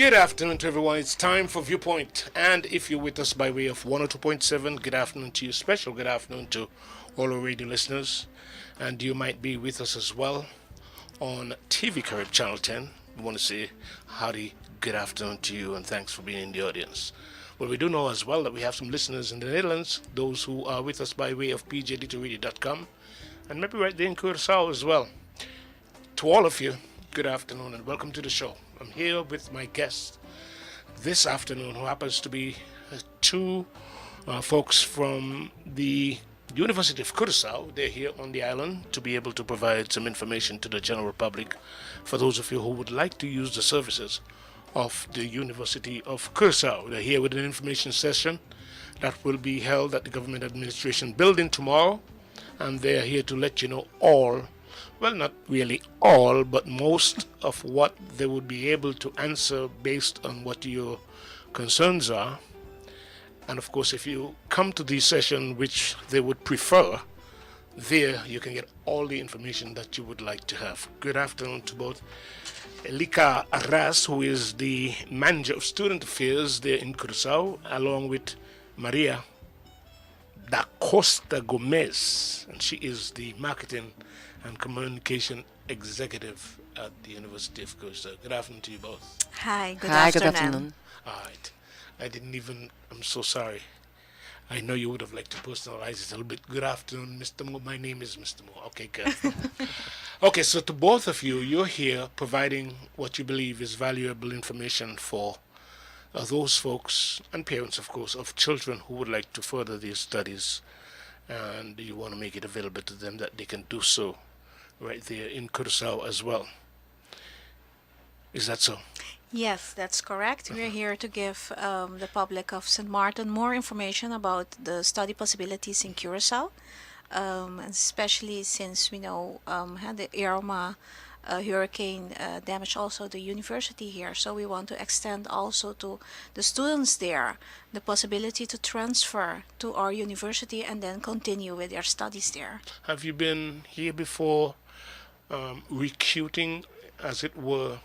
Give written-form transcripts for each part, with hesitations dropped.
Good afternoon to everyone. It's time for Viewpoint. And if you're with us by way of 102.7, good afternoon to you. Special good afternoon to all our radio listeners. And you might be with us as well on TV Carib Channel 10. We want to say howdy, good afternoon to you, and thanks for being in the audience. Well, we do know as well that we have some listeners in the Netherlands, those who are with us by way of pjd2radio.com, and maybe right there in Curaçao as well. To all of you, good afternoon and welcome to the show. I'm here with my guest this afternoon, who happens to be two folks from the University of Curaçao. They're here on the island to be able to provide some information to the general public for those of you who would like to use the services of the University of Curaçao. They're here with an information session that will be held at the Government Administration Building tomorrow, and they're here to let you know all, well, not really all, but most of what they would be able to answer based on what your concerns are. And of course, if you come to the session which they would prefer, there you can get all the information that you would like to have. Good afternoon to both Elika Arras, who is the Manager of Student Affairs there in Curaçao, along with Maria da Costa Gomez, and she is the Marketing and Communication Executive at the University of Curaçao. Good afternoon to you both. Hi, good Hi, afternoon. good afternoon. All right. I'm so sorry. I know you would have liked to personalize it a little bit. Good afternoon, Mr. Mo. My name is Mr. Mo. Okay, good. Okay, so to both of you, you're here providing what you believe is valuable information for those folks and parents, of course, of children who would like to further their studies, and you want to make it available to them that they can do so right there in Curaçao as well. Is that so? Yes, that's correct. We're here to give the public of St. Martin more information about the study possibilities in Curacao, especially since we know the Irma hurricane damaged also the university here. So we want to extend also to the students there the possibility to transfer to our university and then continue with their studies there. Have you been here before recruiting, as it were,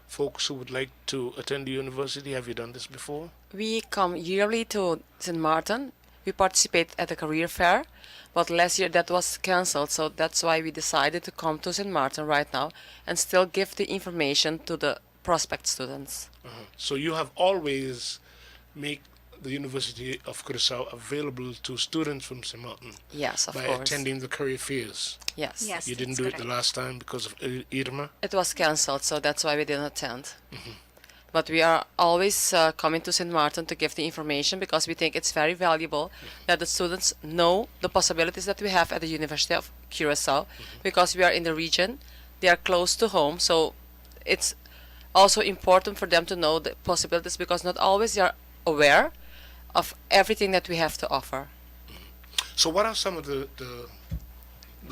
folks who would like to attend the university? Have you done this before? We come yearly to St. Martin. We participate at the career fair, but last year that was cancelled, so that's why we decided to come to St. Martin right now and still give the information to the prospect students. So you have always made the University of Curaçao available to students from St. Martin Yes, of by course. attending the career fairs. Yes. Yes, You didn't that's do it correct. the last time because of Irma? It was cancelled, so that's why we didn't attend. But we are always coming to St. Martin to give the information because we think it's very valuable that the students know the possibilities that we have at the University of Curaçao because we are in the region, they are close to home, so it's also important for them to know the possibilities because not always they are aware of everything that we have to offer. So what are some of the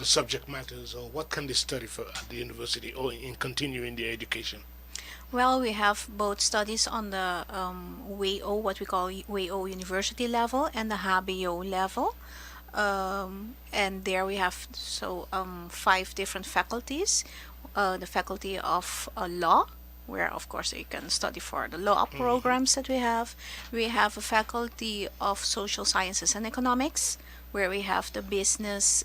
subject matters, or what can they study for at the university or in continuing their education? Well, we have both studies on the WO, what we call WO university level, and the HBO level. And there we have 5 different faculties. The faculty of law, where of course you can study for the law programs that we have. We have a faculty of social sciences and economics, where we have the business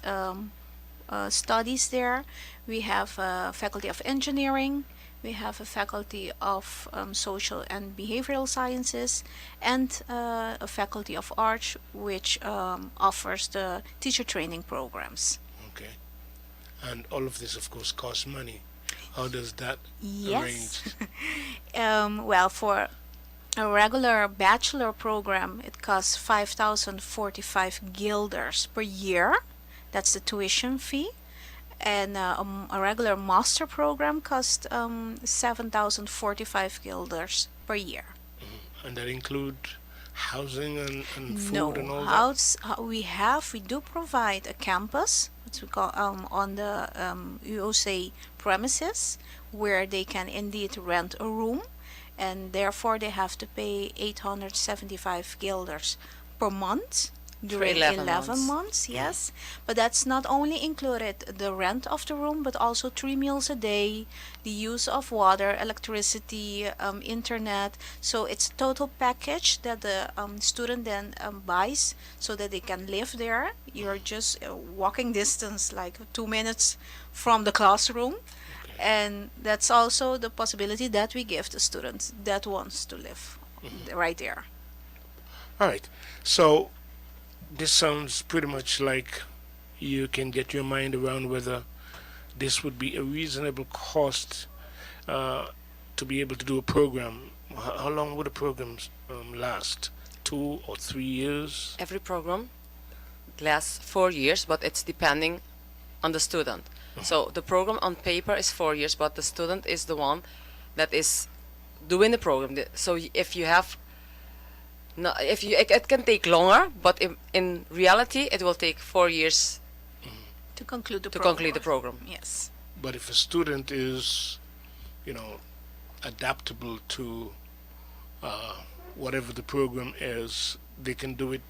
studies there. We have a faculty of engineering. We have a faculty of social and behavioral sciences, and a faculty of arts, which offers the teacher training programs. Okay. And all of this, of course, costs money. How does that Yes. arrange? Well, for a regular bachelor program, it costs 5,045 guilders per year. That's the tuition fee. And a regular master program costs 7,045 guilders per year. And that include housing and food No, and all that? we do provide a campus, what we call on the UoC premises, where they can indeed rent a room, and therefore they have to pay 875 guilders per month. during 11 11 months. months, yes. But that's not only included the rent of the room, but also 3 meals a day, the use of water, electricity, internet. So it's a total package that the student then buys so that they can live there. You're just walking distance, like 2 minutes from the classroom. Okay. And that's also the possibility that we give to students that wants to live right there. All right. So this sounds pretty much like you can get your mind around whether this would be a reasonable cost uh, to be able to do a program. How long would a program last? 2 or 3 years? Every program lasts 4 years, but it's depending on the student. So the program on paper is 4 years, but the student is the one that is doing the program. So if you have, no, if you, it can take longer, but in reality, it will take 4 years To conclude the to program. conclude the program. Yes. But if a student is, you know, adaptable to whatever the program is, they can do it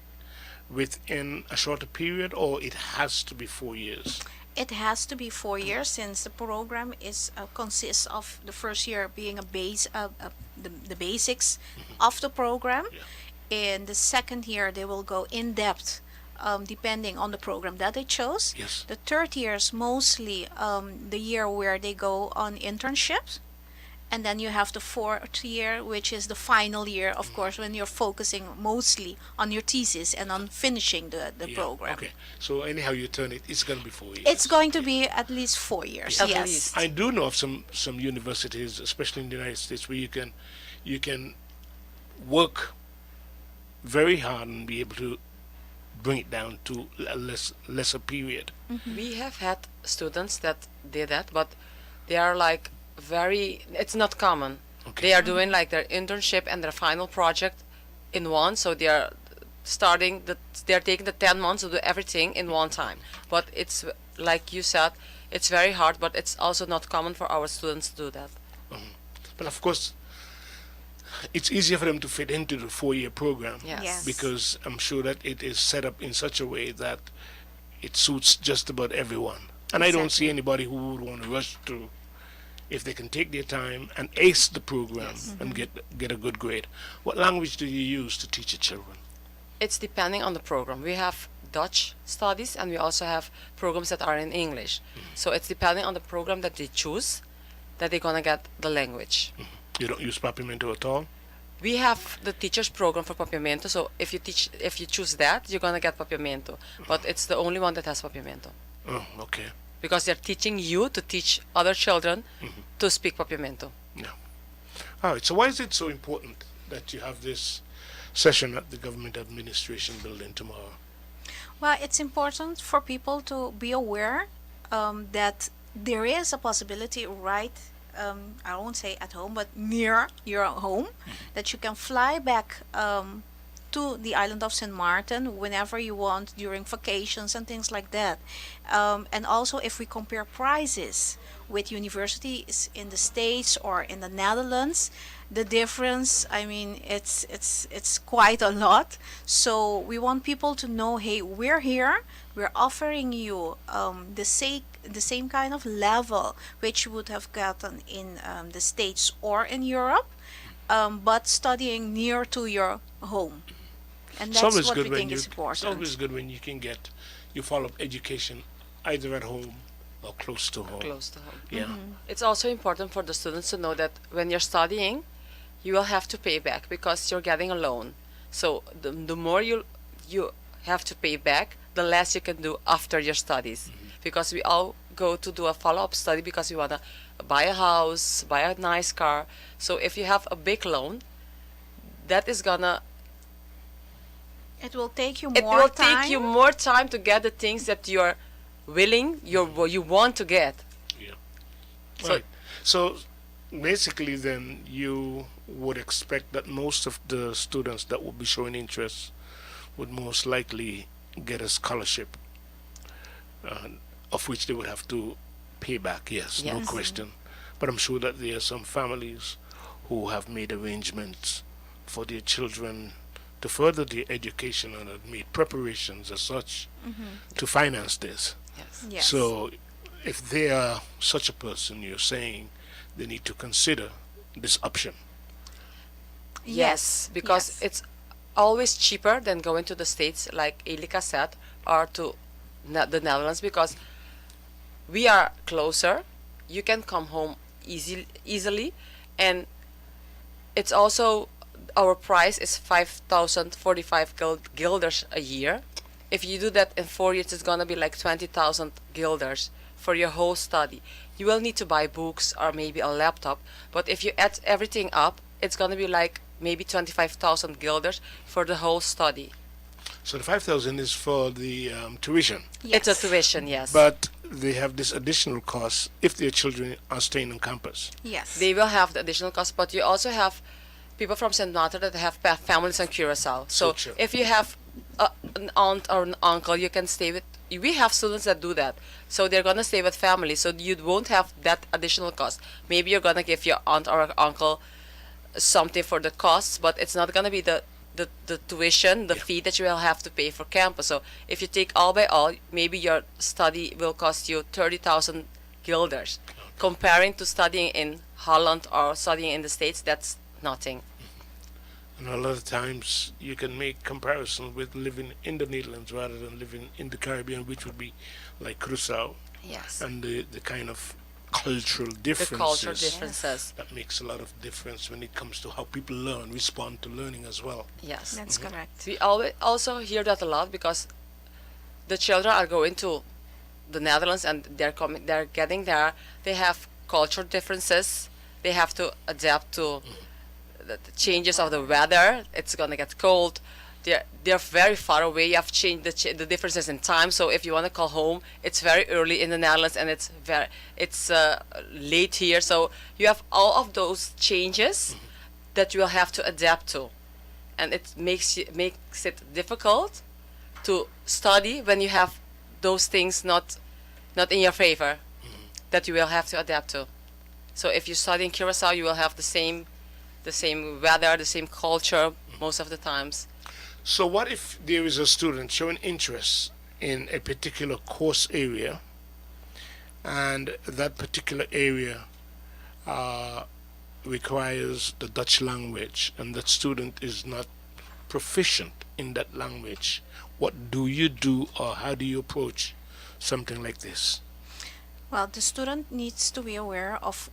within a shorter period, or it has to be 4 years. It has to be 4 years since the program is consists of the first year being a base, the basics of the program. Yeah. In the second year, they will go in depth, depending on the program that they chose. Yes. The third year is mostly the year where they go on internships. And then you have the fourth year, which is the final year, of course, when you're focusing mostly on your thesis and on finishing the Yeah. program. Okay. So anyhow you turn it, it's going to be 4 years. It's going to be at least 4 years, At yes. least. I do know of some universities, especially in the United States, where you can work very hard and be able to bring it down to a lesser period. We have had students that did that, but they are like very, it's not common. Okay. They are doing like their internship and their final project in one, so they are they're taking the 10 months to do everything in one time. But it's like you said, it's very hard, but it's also not common for our students to do that. But of course, it's easier for them to fit into the 4-year program. Yes. Yes. Because I'm sure that it is set up in such a way that it suits just about everyone. And I don't see Exactly. anybody who would want to rush through if they can take their time and ace the program and get a good grade. What language do you use to teach your children? It's depending on the program. We have Dutch studies and we also have programs that are in English. So it's depending on the program that they choose that they're gonna get the language. You don't use Papiamento at all? We have the teachers program for Papiamento, so if you choose that, you're gonna get Papiamento. But it's the only one that has Papiamento. Oh, okay. Because they're teaching you to teach other children to speak Papiamento. Yeah. All right. So why is it so important that you have this session at the Government Administration Building tomorrow? Well, it's important for people to be aware that there is a possibility right, I won't say at home, but near your home, that you can fly back to the island of St. Martin whenever you want during vacations and things like that. And also, if we compare prices with universities in the States or in the Netherlands, the difference, I mean, it's quite a lot. So we want people to know, hey, we're here, we're offering you the same kind of level which you would have gotten in the States or in Europe, but studying near to your home. And It's that's always what good we when think you. is It's important. always good when you can you follow up education either at home or close to home. Close to home. Yeah. It's also important for the students to know that when you're studying, you will have to pay back because you're getting a loan. So the more you have to pay back, the less you can do after your studies. Because we all go to do a follow-up study because we want to buy a house, buy a nice car. So if you have a big loan, that is gonna It will take you it more will time. take you more time to get the things that you're willing, you want to get. Yeah. So- Right. So basically, then you would expect that most of the students that would be showing interest would most likely get a scholarship, of which they would have to pay back. Yes, no Yes. question. But I'm sure that there are some families who have made arrangements for their children to further their education and have made preparations as such to finance this. Yes. Yes. So, if they are such a person, you're saying they need to consider this option. Yes, because yes. it's always cheaper than going to the States, like Elika said, or to the Netherlands, because we are closer. You can come home easily, and it's also our price is 5,045 guilders a year. If you do that in 4 years, it's gonna be like 20,000 guilders for your whole study. You will need to buy books or maybe a laptop, but if you add everything up, it's gonna be like maybe 25,000 guilders for the whole study. So the 5,000 is for the tuition, It's a Yes. tuition, yes. but they have this additional cost if their children are staying on campus. Yes. They will have the additional cost, but you also have people from St. Martin that have families in Curacao. So Sure. if you have an aunt or an uncle, you can stay with. We have students that do that, so they're gonna stay with family, so you won't have that additional cost. Maybe you're gonna give your aunt or uncle something for the costs, but it's not gonna be the tuition, the fee that you will have to pay for campus. So if you take all by all, maybe your study will cost you 30,000 guilders. Comparing to studying in Holland or studying in the States, that's nothing. And a lot of times you can make comparison with living in the Netherlands rather than living in the Caribbean, which would be like Curacao, Yes. and the kind of cultural The differences cultural differences. that makes a lot of difference when it comes to how people learn, respond to learning as well. Yes. That's correct. We always also hear that a lot because the children are going to the Netherlands and they're getting there. They have cultural differences. They have to adapt to the changes of the weather. It's gonna get cold. They're very far away. You have changed the differences in time. So if you want to call home, it's very early in the Netherlands and it's late here. So you have all of those changes that you will have to adapt to, and it makes it difficult to study when you have those things not in your favor that you will have to adapt to. So if you study in Curacao, you will have the same weather, the same culture most of the times. So what if there is a student showing interest in a particular course area, and that particular area requires the Dutch language, and that student is not proficient in that language? What do you do, or how do you approach something like this? Well, the student needs to be aware of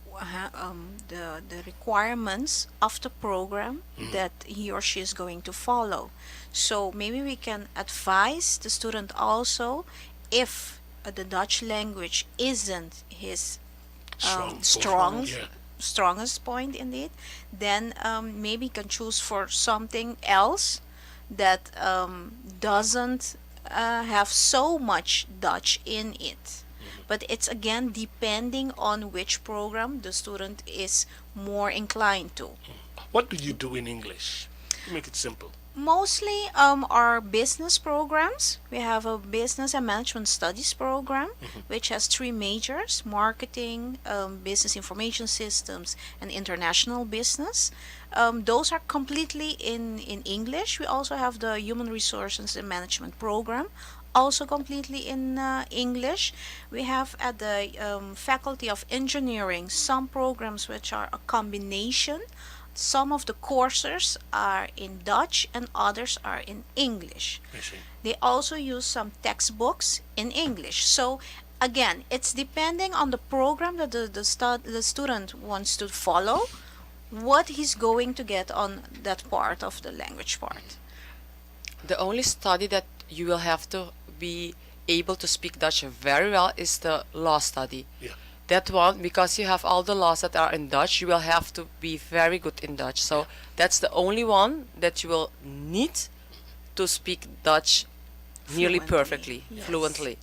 the requirements of the program that he or she is going to follow. So maybe we can advise the student also, if the Dutch language isn't his Yeah. strongest point indeed, then maybe you can choose for something else that doesn't have so much Dutch in it. But it's again depending on which program the student is more inclined to. What do you do in English? Make it simple. Mostly our business programs. We have a business and management studies program, which has three majors: marketing, business information systems, and international business. Those are completely in English. We also have the human resources and management program, also completely in English. We have at the Faculty of Engineering some programs which are a combination. Some of the courses are in Dutch and others are in English. I see. They also use some textbooks in English. So again, it's depending on the program that the student wants to follow, what he's going to get on that part of the language part. The only study that you will have to be able to speak Dutch very well is the law study. Yeah. That one, because you have all the laws that are in Dutch, you will have to be very good in Dutch. So that's the only one that you will need to speak Dutch nearly Fluently, perfectly, yes. fluently.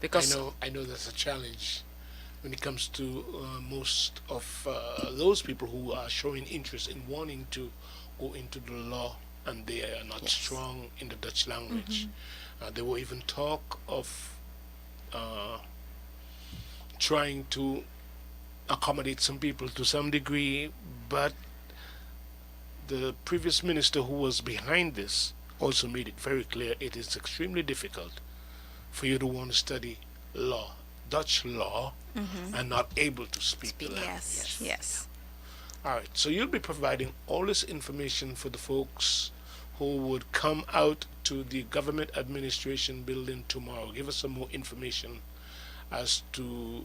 Because I know that's a challenge when it comes to most of those people who are showing interest in wanting to go into the law, and they are not Yes. strong in the Dutch language. They will even talk of trying to accommodate some people to some degree, but the previous minister who was behind this also made it very clear it is extremely difficult for you to want to study law, Dutch law, and not able to speak the language. Yes, yes. All right, so you'll be providing all this information for the folks who would come out to the government administration building tomorrow. Give us some more information as to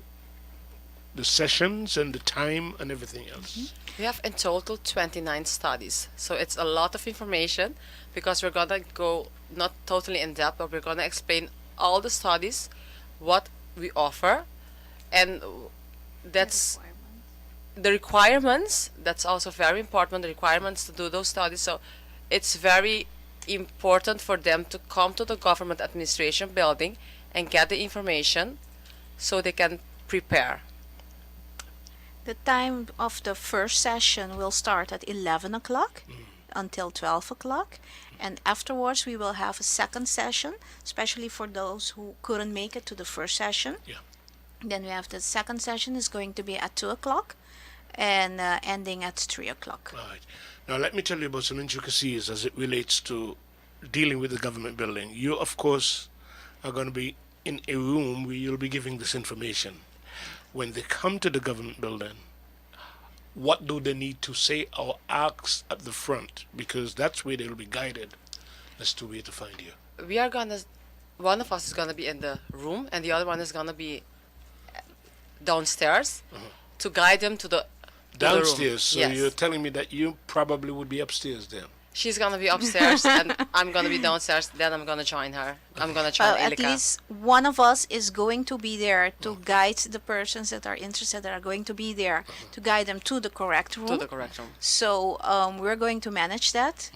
the sessions and the time and everything else. We have in total 29 studies, so it's a lot of information because we're gonna go not totally in depth, but we're gonna explain all the studies, what we offer, and that's the requirements. That's also very important, the requirements to do those studies. So it's very important for them to come to the government administration building and get the information so they can prepare. The time of the first session will start at 11 o'clock until 12 o'clock. And afterwards, we will have a second session, especially for those who couldn't make it to the first session. Yeah. Then we have the second session is going to be at 2 o'clock and ending at 3 o'clock. All right. Now, let me tell you about some intricacies as it relates to dealing with the government building. You, of course, are going to be in a room where you'll be giving this information. When they come to the government building, what do they need to say or ask at the front? Because that's where they'll be guided as to where to find you. We are gonna, one of us is gonna be in the room and the other one is gonna be downstairs to guide them to the Downstairs, room. so Yes. you're telling me that you probably would be upstairs then. She's gonna be upstairs and I'm gonna be downstairs. Then I'm gonna join her. I'm gonna join Well, at Ilika. least one of us is going to be there to guide the persons that are interested, that are going to be there, to guide them to the correct room. To the correct room. So we're going to manage that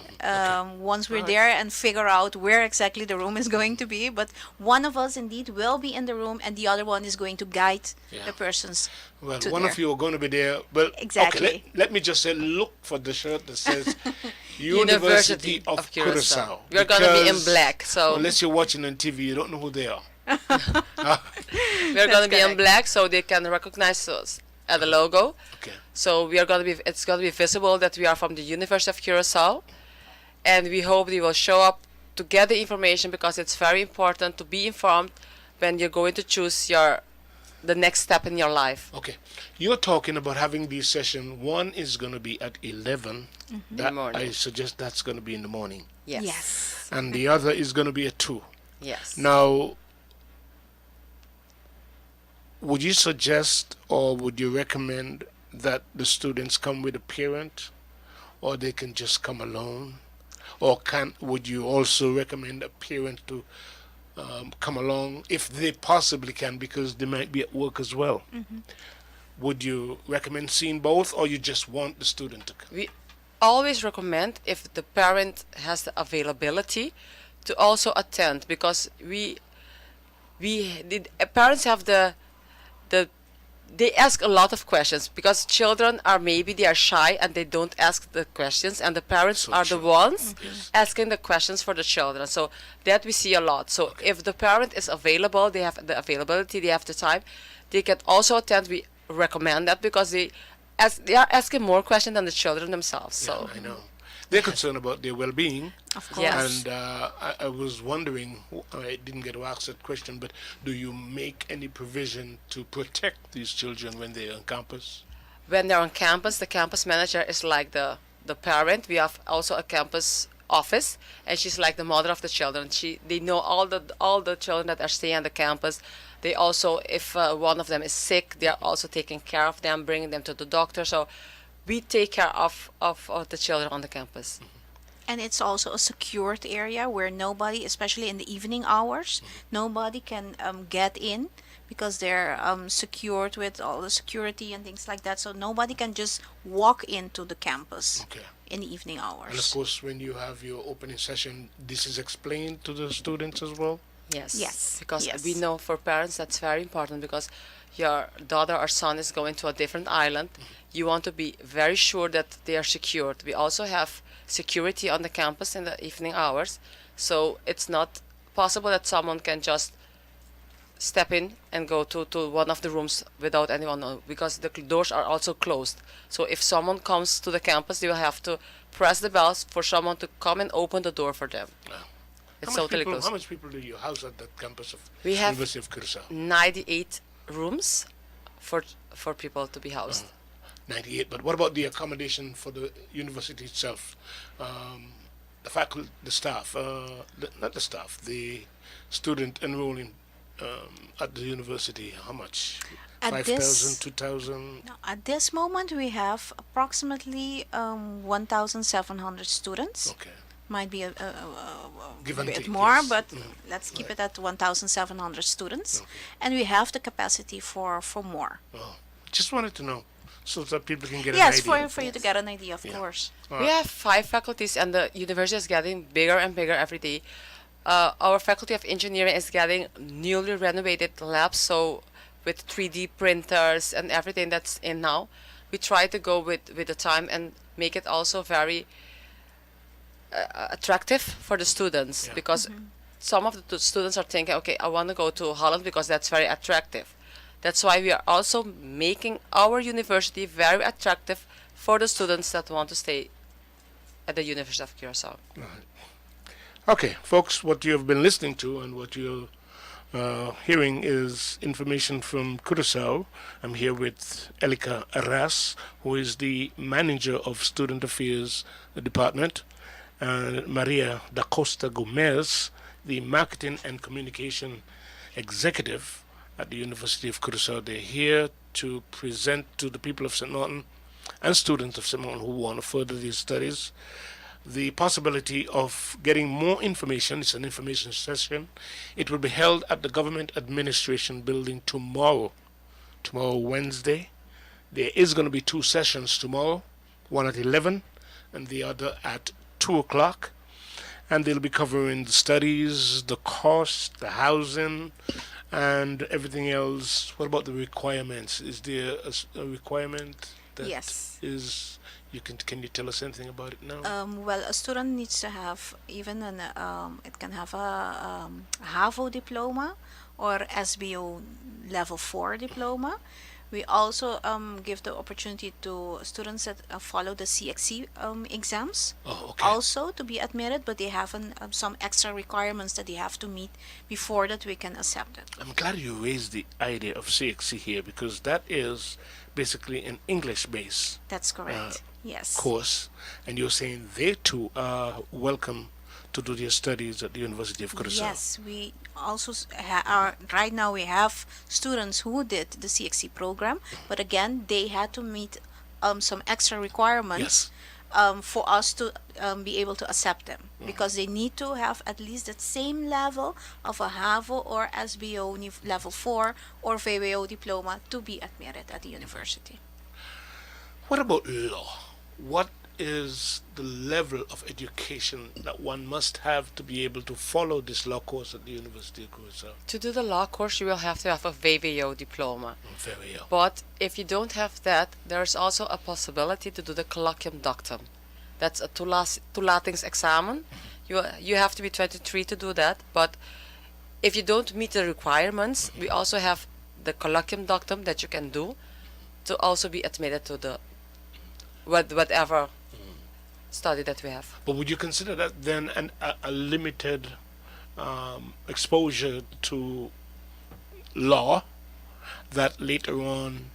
once we're there and figure out where exactly the room is going to be. But one of us indeed will be in the room, and the other one is going to guide Yeah. the persons. Well, to one there. of you are going to be there. Well, Exactly. Okay, let me just say, look for the shirt that says University of Curaçao. We're gonna be in Because black, so unless you're watching on TV, you don't know who they are. we're gonna be in correct. black so they can recognize us at the logo. Okay. So we are gonna be. It's gonna be visible that we are from the University of Curaçao, and we hope they will show up to get the information because it's very important to be informed when you're going to choose the next step in your life. Okay. You're talking about having these sessions. One is going to be at 11. the morning. I suggest that's going to be in the morning. Yes. And the other is going to be at 2. Yes. Now, would you suggest or would you recommend that the students come with a parent, or they can just come alone? Or would you also recommend a parent to come along if they possibly can, because they might be at work as well? Would you recommend seeing both, or you just want the student to come? We always recommend, if the parent has the availability, to also attend, because parents have they ask a lot of questions, because children they are shy and they don't ask the questions, and the parents So are the true. ones Yes. asking the questions for the children. So that we see a lot. So if the parent is available, they have the availability, they have the time, they can also attend. We recommend that because they are asking more questions than the children themselves. So I know. They're concerned about their well-being. Of course. Yes. And I was wondering, I didn't get to ask that question, but do you make any provision to protect these children when they're on campus? when they're on campus, the campus manager is like the parent. We have also a campus office, and she's like the mother of the children. They know all the children that are staying on the campus. They also, if one of them is sick, they are also taking care of them, bringing them to the doctor. So we take care of the children on the campus. And it's also a secured area where nobody, especially in the evening hours, nobody can get in, because they're secured with all the security and things like that. So nobody can just walk into the campus Okay. in the evening And of hours. course, when you have your opening session, this is explained to the students as well? Yes. Yes, Because yes. we know for parents that's very important, because your daughter or son is going to a different island. You want to be very sure that they are secured. We also have security on the campus in the evening hours, so it's not possible that someone can just step in and go to one of the rooms without anyone knowing, because the doors are also closed. So if someone comes to the campus, they will have to press the bells for someone to come and open the door for them. It's totally closed. How much people do you house at that campus of We have University of Curacao? 98 rooms for people to be housed. 98. But what about the accommodation for the university itself? The faculty, the staff, not the staff, the student enrolling at the university. How much? At 5,000, this- 2,000? Now, at this moment, we have approximately 1,700 students. Okay. Might be a Give and bit take, more, yes. but let's keep Right. it at 1,700 students. Okay. And we have the capacity for more. Oh, just wanted to know so that people can get Yes, an idea. for you to get an idea, of Yeah. course. We have 5 faculties, and the university is getting bigger and bigger every day. Our faculty of engineering is getting newly renovated labs, so with 3D printers and everything that's in now, we try to go with the time and make it also very attractive for the students, Yeah. because some of the students are thinking, okay, I want to go to Holland because that's very attractive. That's why we are also making our university very attractive for the students that want to stay at the University of Curacao. Okay, folks, what you have been listening to and what you're hearing is information from Curacao. I'm here with Elika Arras, who is the manager of Student Affairs Department, and Maria da Costa Gomez, the marketing and communication executive at the University of Curacao. They're here to present to the people of St. Martin and students of St. Martin who want to further these studies the possibility of getting more information. It's an information session. It will be held at the Government Administration Building tomorrow, Wednesday. There is going to be 2 sessions tomorrow, one at 11 and the other at 2 o'clock. And they'll be covering the studies, the cost, the housing, and everything else. What about the requirements? Is there a requirement that Yes. is... Can you tell us anything about it now? Well, a student needs to have even it can have a HAVO diploma or SBO level 4 diploma. We also give the opportunity to students that follow the CXC exams Oh, okay. also to be admitted, but they have some extra requirements that they have to meet before that we can accept it. I'm glad you raised the idea of CXC here, because that is basically an English-based That's correct. Yes. course, and you're saying they too are welcome to do their studies at the University of Curacao. Yes, we also are right now. We have students who did the CXC program, but again, they had to meet some extra requirements for us to be able to accept them, because they need to have at least the same level of a HAVO or SBO level 4 or VWO diploma to be admitted at the university. What about law? What is the level of education that one must have to be able to follow this law course at the University of Curacao? To do the law course, you will have to have a VWO diploma. Very well. But if you don't have that, there's also a possibility to do the colloquium doctum. That's a toelatingsexamen. You have to be 23 to do that. But if you don't meet the requirements, we also have the colloquium doctum that you can do to also be admitted to the whatever study that we have. But would you consider that then a limited exposure to law, that later on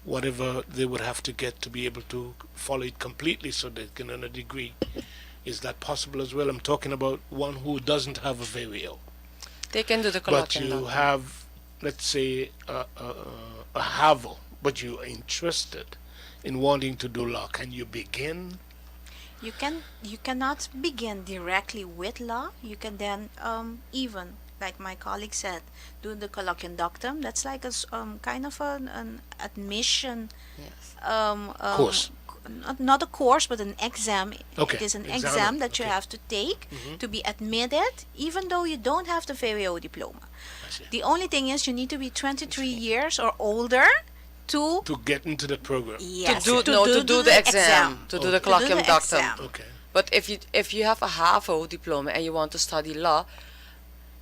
whatever they would have to get to be able to follow it completely so they can earn a degree, is that possible as well? I'm talking about one who doesn't have a VWO, They can do the but colloquium you doctum. have, let's say, a HAVO, but you're interested in wanting to do law. Can you begin? You cannot begin directly with law. You can then even, like my colleague said, do the colloquium doctum. That's like a kind of an admission Yes. Course. Not a course, but an exam. Okay, It is an examen, exam that you okay. have to take to be admitted, even though you don't have the VWO diploma. I see. The only thing is you need to be 23 years or older to To get into the program. yes, to do the exam, to do the To do colloquium the doctum. exam. Okay. But if you have a HAVO diploma and you want to study law,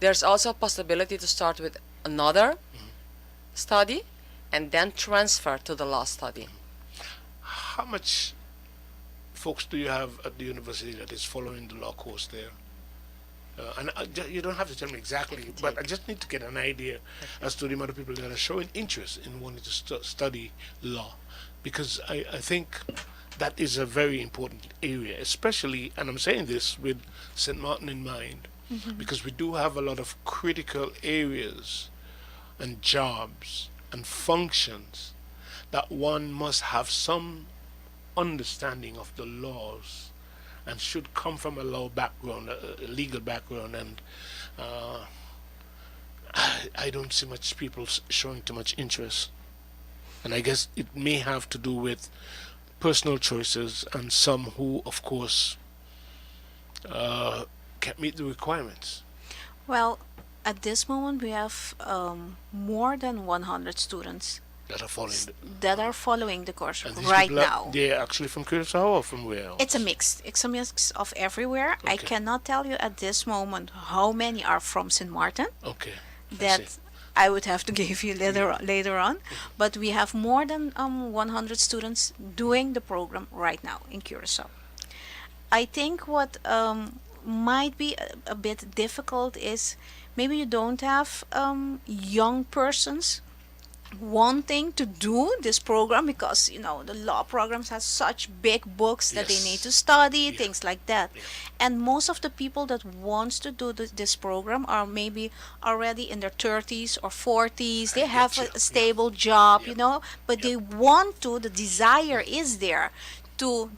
there's also a possibility to start with another study and then transfer to the law study. How much folks do you have at the university that is following the law course there? You don't have to tell me exactly, but I just need to get an idea as to the amount of people that are showing interest in wanting to study law, because I think that is a very important area, especially, and I'm saying this with St. Martin in mind, because we do have a lot of critical areas and jobs and functions that one must have some understanding of the laws and should come from a law background, a legal background, and I don't see much people showing too much interest. And I guess it may have to do with personal choices and some who, of course, can't meet the requirements. Well, at this moment, we have more than 100 students That are following that are following the course and these right people now. they're actually from Curacao or from where else? It's a mix. It's a mix of everywhere. I Okay. cannot tell you at this moment how many are from St. Martin. Okay. I That see. I would have to give you later on. But we have more than 100 students doing the program right now in Curacao. I think what might be a bit difficult is maybe you don't have young persons wanting to do this program, because the law programs have such big books that they need to Yes. study, Yeah. things like that. Yeah. And most of the people that wants to do this program are maybe already in their 30s or 40s. They I have get a, you. a stable job, Yeah. but Yeah. they want to, the desire is there to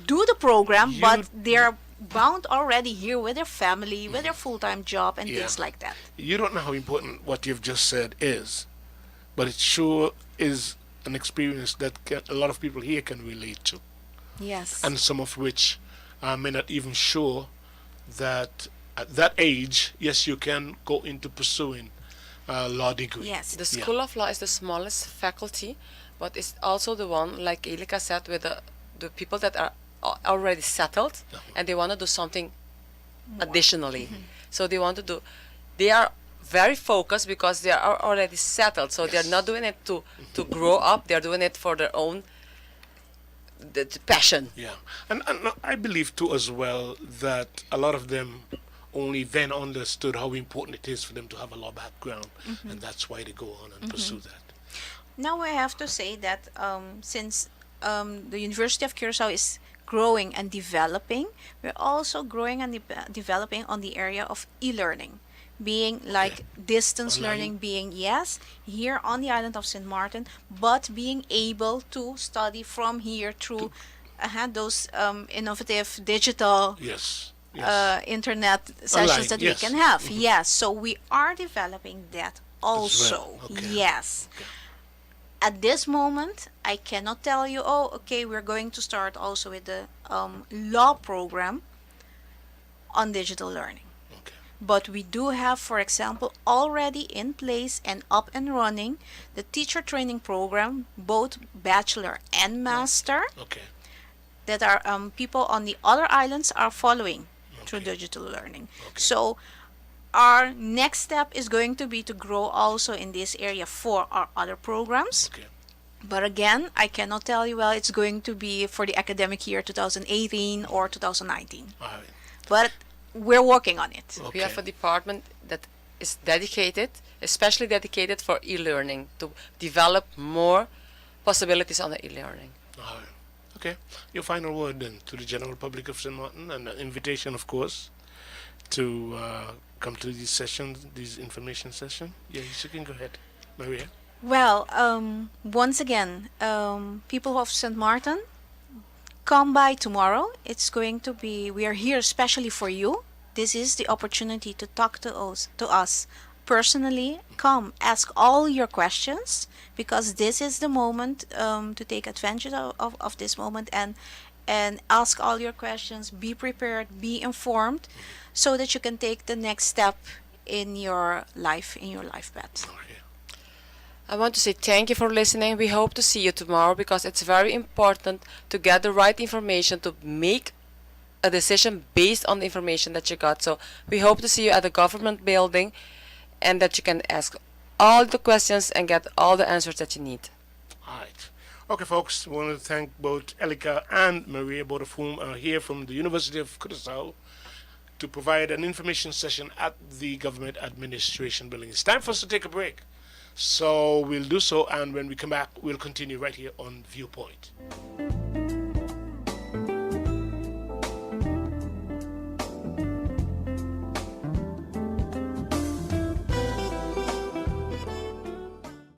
do the program, but You- they're bound already here with their family, with their full-time job and Yeah. things like that. You don't know how important what you've just said is, but it sure is an experience that a lot of people here can relate to, Yes. and some of which may not even sure that at that age, yes, you can go into pursuing a law degree. Yes. The Yeah. School of Law is the smallest faculty, but it's also the one, like Elika said, with the people that are already settled and they want to do something additionally. So they are very focused because they are already settled. So they're not doing it to grow up, they're doing it for their own the passion. Yeah, and I believe too as well that a lot of them only then understood how important it is for them to have a law background, and that's why they go on and pursue that. Now I have to say that since the University of Curacao is growing and developing, we're also growing and developing on the area of e-learning, being like distance Online. learning, being yes here on the island of St. Martin, but being able to study from here through those innovative digital Yes, yes. internet sessions Online, that yes. we can have. Yes, so we are developing that also. Okay. Yes. Okay. At this moment, I cannot tell you, oh, okay, we're going to start also with the law program on digital learning. Okay. But we do have, for example, already in place and up and running the teacher training program, both bachelor and master, Okay. that are people on the other islands are following through Okay. digital learning. Okay. So our next step is going to be to grow also in this area for our other programs. Okay. But again, I cannot tell you, well, it's going to be for the academic year 2018 or 2019. All right. But we're working on it. Okay. We have a department that is dedicated, especially dedicated for e-learning, to develop more possibilities on the e-learning. All right. Okay. Your final word then to the general public of St. Martin, and an invitation, of course, to come to these sessions, these information sessions. Yeah, you can go ahead, Maria. Well, once again, people of St. Martin, come by tomorrow. It's going to be, we are here especially for you. This is the opportunity to talk to us personally. Come, ask all your questions, because this is the moment to take advantage of this moment and ask all your questions. Be prepared, be informed, so that you can take the next step in your life path. Okay. I want to say thank you for listening. We hope to see you tomorrow because it's very important to get the right information to make a decision based on the information that you got. So we hope to see you at the government building and that you can ask all the questions and get all the answers that you need. All right. Okay, folks, we want to thank both Elika and Maria, both of whom are here from the University of Curaçao, to provide an information session at the Government Administration Building. It's time for us to take a break. So we'll do so, and when we come back, we'll continue right here on Viewpoint.